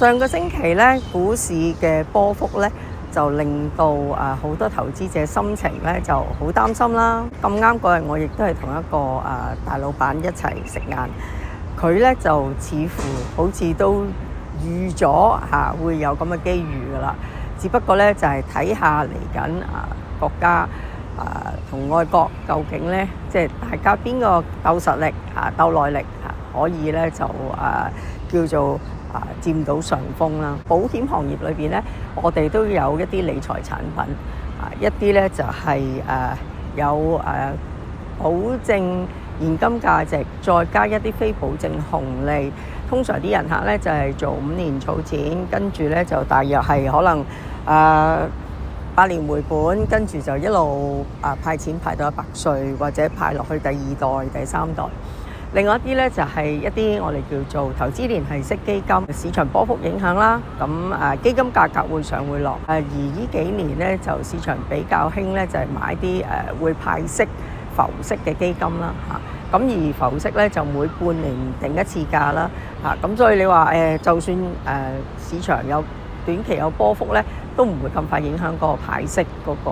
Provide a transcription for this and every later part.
上個星期咧，股市嘅波幅咧，就令到好多投資者心情咧就好擔心啦。咁啱嗰日我亦都係同一個大老闆一齊食晏，佢咧就似乎好似都預咗會有咁嘅機遇噶啦。只不過咧就係睇下嚟緊國家同外國究竟咧，即係大家邊個鬥實力鬥耐力可以咧就叫做佔到上風啦。保險行業裏邊咧，我哋都有一啲理財產品一啲咧就係有保證現金價值，再加一啲非保證紅利。通常啲人客咧就係做5年儲錢，跟住咧就大約係可能8年回本，跟住就一路派錢派到100歲，或者派落去第2代、第3代。另外一啲咧就係一啲我哋叫做投資連繫式基金，市場波幅影響啦，咁基金價格會上會落。而呢幾年咧就市場比較興咧就係買啲會派息浮息嘅基金啦嚇。咁而浮息咧就每半年定一次價啦嚇。咁所以你話就算市場有短期有波幅咧，都唔會咁快影響嗰個派息嗰個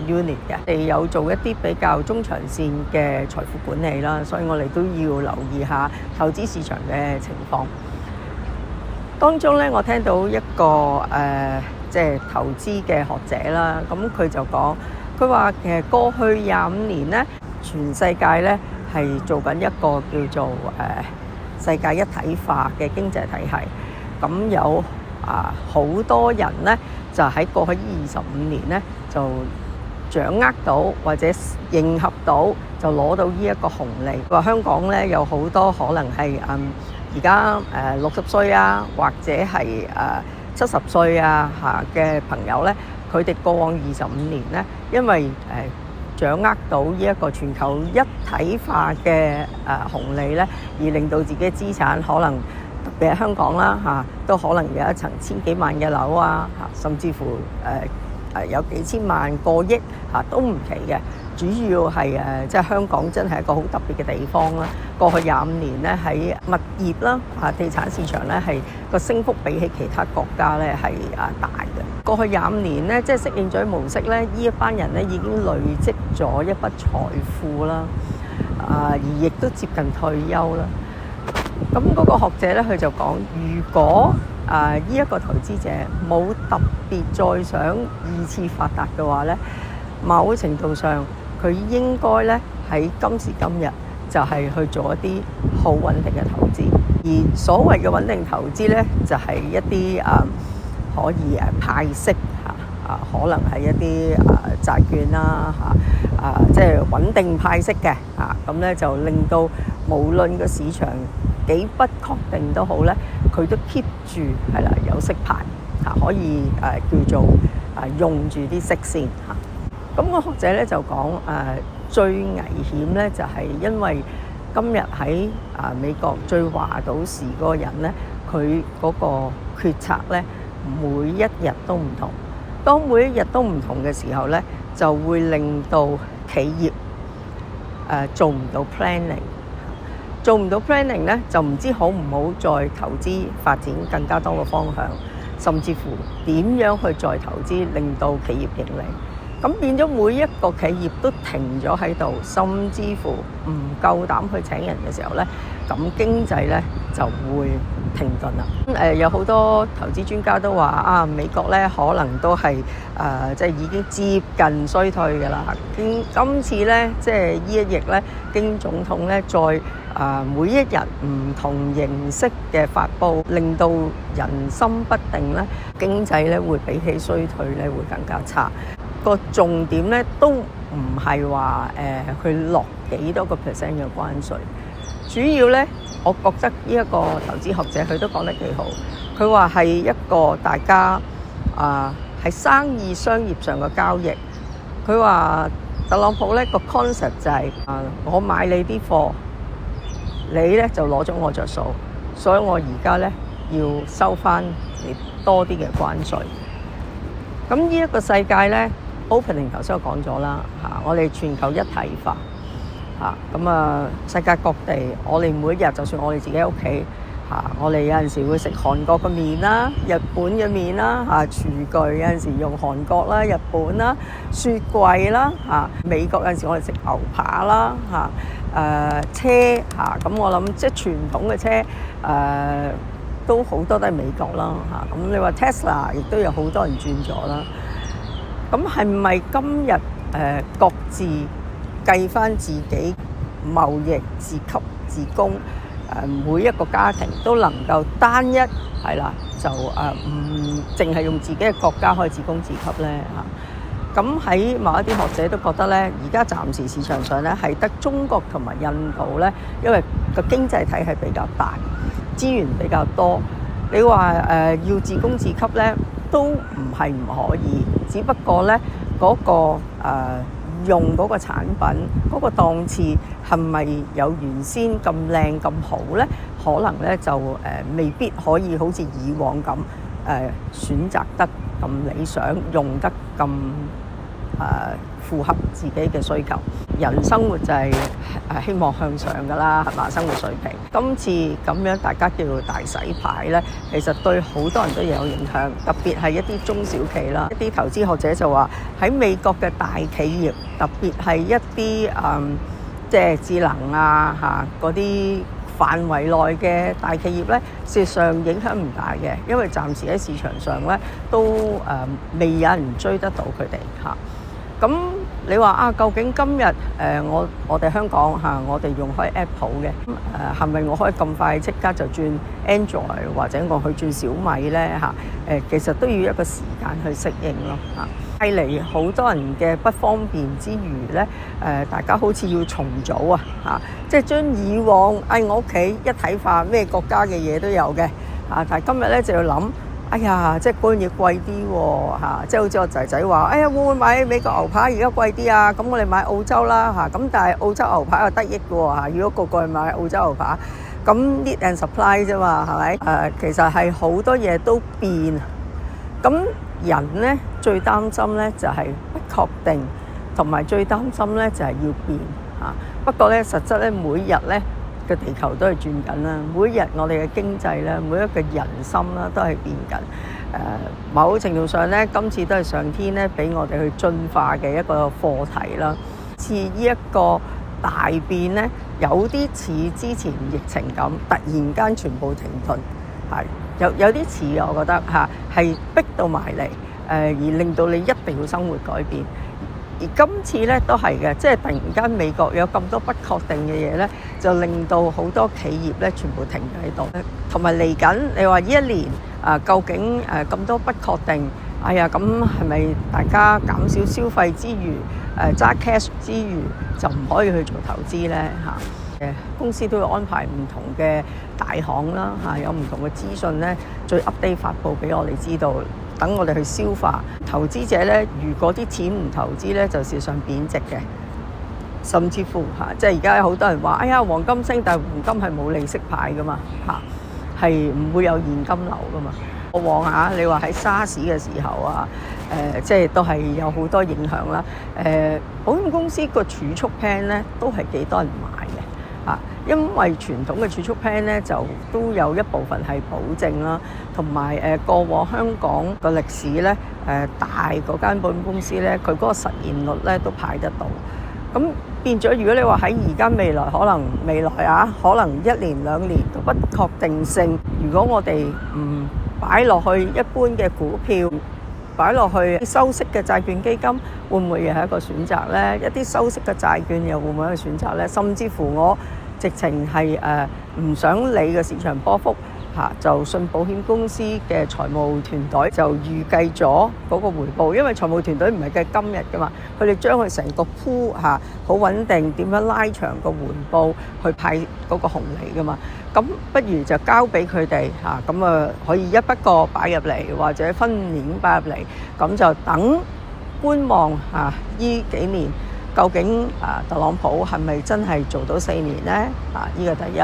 unit 嘅。我哋有做一啲比較中長線嘅財富管理啦，所以我哋都要留意下投資市場嘅情況。當中咧，我聽到一個即係投資嘅學者啦，咁佢就講，佢話其實過去25年咧，全世界咧係做緊一個叫做世界一體化嘅經濟體系，咁有好多人咧就喺過去25年咧就掌握到或者迎合到，就攞到呢一個紅利。話香港咧有好多可能係而家60歲或者係70歲嘅朋友咧，佢哋過往25年咧，因為掌握到呢一個全球一體化嘅紅利咧，而令到自己嘅資產可能特別係香港啦都可能有一層千幾萬嘅樓甚至乎有幾千萬過億都唔奇嘅。主要係即係香港真係一個好特別嘅地方啦。過去25年咧喺物業啦地產市場咧係個升幅比起其他國家咧係大嘅。過去25年咧即係適應咗模式咧，呢一班人咧已經累積咗一筆財富啦，而亦都接近退休啦。咁嗰個學者咧，佢就講，如果呢一個投資者冇特別再想二次發達嘅話咧，某程度上佢應該咧喺今時今日就係去做一啲好穩定嘅投資。而所謂嘅穩定投資咧，就係一啲可以派息可能係一啲債券啦即係穩定派息嘅咁咧就令到無論個市場幾不確定都好咧，佢都 keep 住係啦有息派可以叫做用住啲息先咁個學者咧就講最危險咧就係因為今日喺美國最話到事嗰個人咧，佢嗰個決策咧每一日都唔同。當每一日都唔同嘅時候咧，就會令到企業做唔到 planning。做唔到 planning 咧，就唔知好唔好再投資發展更加多嘅方向，甚至乎點樣去再投資令到企業盈利。咁變咗每一個企業都停咗喺度，甚至乎唔夠膽去請人嘅時候咧，咁經濟咧就會停頓啦。有好多投資專家都話美國咧可能都係即係已經接近衰退㗎啦。今次咧即係呢一役咧，經總統咧再每一日唔同形式嘅發佈，令到人心不定咧，經濟咧會比起衰退咧會更加差。個重點咧都唔係話佢落幾多個% 嘅關稅，主要咧我覺得呢一個投資學者佢都講得幾好。佢話係一個大家喺生意商業上嘅交易。佢話特朗普咧個 concept 就係我買你啲貨，你咧就攞咗我着數，所以我而家咧要收翻你多啲嘅關稅。咁呢一個世界咧 opening 頭先我講咗啦我哋全球一體化咁世界各地我哋每一日就算我哋自己喺屋企我哋有陣時會食韓國嘅麵啦、日本嘅麵啦、廚具有陣時用韓國啦、日本啦、雪櫃啦、美國有陣時我哋食牛扒啦、車咁我諗即係傳統嘅車都好多都係美國啦，咁你話 Tesla 亦都有好多人轉咗啦。咁係咪今日各自計翻自己貿易自給自供？每一個家庭都能夠單一係啦，就唔淨係用自己嘅國家可以自供自給咧嚇。咁喺某一啲學者都覺得咧，而家暫時市場上咧係得中國同埋印度咧，因為個經濟體系比較大，資源比較多。你話要自供自給咧，都唔係唔可以，只不過咧嗰個用嗰個產品嗰個檔次係咪有原先咁靚咁好呢？可能咧就未必可以好似以往咁選擇得咁理想，用得咁符合自己嘅需求。人生活就係希望向上㗎啦，係嘛？生活水平今次咁樣大家叫大洗牌呢，其實對好多人都有影響，特別係一啲中小企啦。一啲投資學者就話喺美國嘅大企業，特別係一啲即係智能嗰啲範圍內嘅大企業呢，事實上影響唔大嘅，因為暫時喺市場上呢都未有人追得到佢哋嚇。咁你話究竟今日我哋香港我哋用開 Apple 嘅，係咪我可以咁快即刻就轉 Android 或者我去轉小米呢？其實都要一個時間去適應咯嚇。帶嚟好多人嘅不方便之餘呢，大家好似要重組即係將以往我屋企一體化咩國家嘅嘢都有嘅但係今日呢就要諗。哎呀，即係嗰樣嘢貴啲喎，即係好似我仔仔話，哎呀，會唔會買美國牛扒而家貴啲啊？咁我哋買澳洲啦咁但係澳洲牛扒又得益嘅喎如果個個去買澳洲牛扒，咁 need and supply 啫嘛，係咪？其實係好多嘢都變，咁人咧最擔心咧就係不確定，同埋最擔心咧就係要變不過咧實質咧每日咧。個地球都係轉緊啦，每日我哋嘅經濟咧，每一個人心啦，都係變緊。某程度上咧，今次都係上天咧俾我哋去進化嘅一個課題啦。似呢一個大變咧，有啲似之前疫情咁，突然間全部停頓，有啲似我覺得係逼到埋嚟，而令到你一定要生活改變。而今次咧都係嘅，即係突然間美國有咁多不確定嘅嘢咧，就令到好多企業咧全部停喺度。同埋嚟緊，你話呢一年究竟咁多不確定，哎呀咁係咪大家減少消費之餘，揸 cash 之餘就唔可以去做投資咧公司都會安排唔同嘅大行啦有唔同嘅資訊咧，最 update 發布俾我哋知道。等我哋去消化，投資者咧，如果啲錢唔投資咧，就事實上貶值嘅，甚至乎即係而家有好多人話，哎呀，黃金升，但係黃金係冇利息派噶嘛係唔會有現金流噶嘛。過往你話喺沙士嘅時候即係都係有好多影響啦。保險公司個儲蓄 plan 咧，都係幾多人買嘅因為傳統嘅儲蓄 plan 咧就都有一部分係保證啦，同埋過往香港個歷史咧大嗰間保險公司咧，佢嗰個實現率咧都派得到。咁變咗，如果你話喺而家未來可能可能1年2年嘅不確定性，如果我哋唔擺落去一般嘅股票，擺落去收息嘅債券基金，會唔會又係一個選擇咧？一啲收息嘅債券又會唔會係一個選擇咧？甚至乎我直情係唔想理嘅市場波幅就信保險公司嘅財務團隊就預計咗嗰個回報，因為財務團隊唔係計今日噶嘛，佢哋將佢成個鋪好穩定，點樣拉長個回報去派嗰個紅利噶嘛。咁不如就交俾佢哋咁可以一筆過擺入嚟，或者分年擺入嚟，咁就等觀望呢幾年究竟特朗普係咪真係做到4年呢？呢個第一。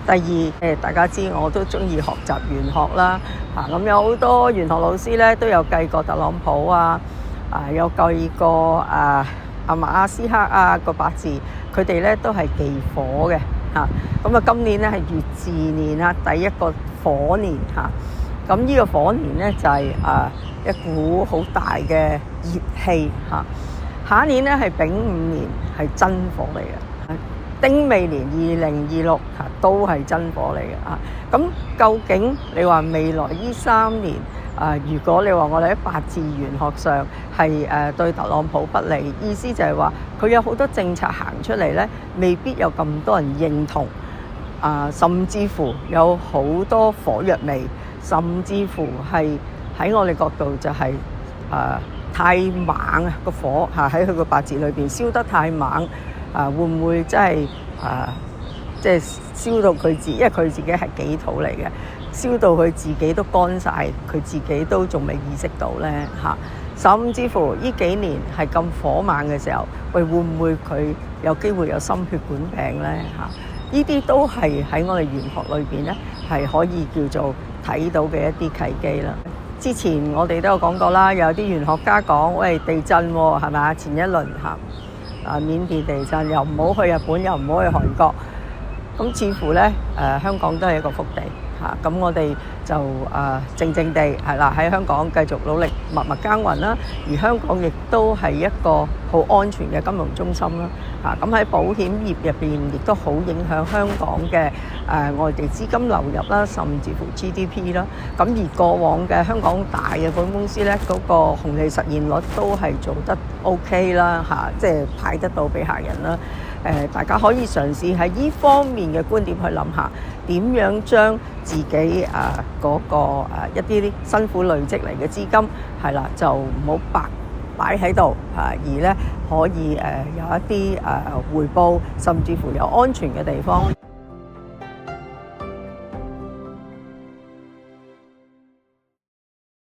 第二大家知我都中意學習玄學啦咁有好多玄學老師咧都有計過特朗普有計過阿馬斯克個八字，佢哋咧都係忌火嘅嚇。咁啊，今年咧係乙巳年啦，第一個火年嚇。咁呢個火年咧就係一股好大嘅熱氣嚇。下一年咧係丙午年，係真火嚟嘅。丁未年2026都係真火嚟嘅啊！咁究竟你話未來呢3年如果你話我哋喺八字玄學上係對特朗普不利，意思就係話佢有好多政策行出嚟咧，未必有咁多人認同甚至乎有好多火藥味，甚至乎係喺我哋角度就係太猛啊！個火喺佢個八字裏邊燒得太猛。會唔會真係即係燒到佢自己，因為佢自己係己土嚟嘅，燒到佢自己都乾晒，佢自己都仲未意識到呢？甚至乎呢幾年係咁火猛嘅時候，喂，會唔會佢有機會有心血管病呢？呢啲都係喺我哋玄學裏邊呢，係可以叫做睇到嘅一啲契機啦。之前我哋都有講過啦，有啲玄學家講，喂，地震喎，係咪？前一輪緬甸地震，又唔好去日本，又唔好去韓國，咁似乎咧香港都係一個福地嚇。咁我哋就靜靜地係啦，喺香港繼續努力默默耕耘啦。而香港亦都係一個好安全嘅金融中心啦。咁喺保險業入邊亦都好影響香港嘅外地資金流入啦，甚至乎 GDP 啦。咁而過往嘅香港大嘅保險公司咧，嗰個紅利實現率都係做得 OK 啦嚇，即係派得到俾客人啦。大家可以嘗試喺呢方面嘅觀點去諗下，點樣將自己嗰個一啲辛苦累積嚟嘅資金係啦，就唔好白擺喺度而咧可以有一啲回報，甚至乎有安全嘅地方。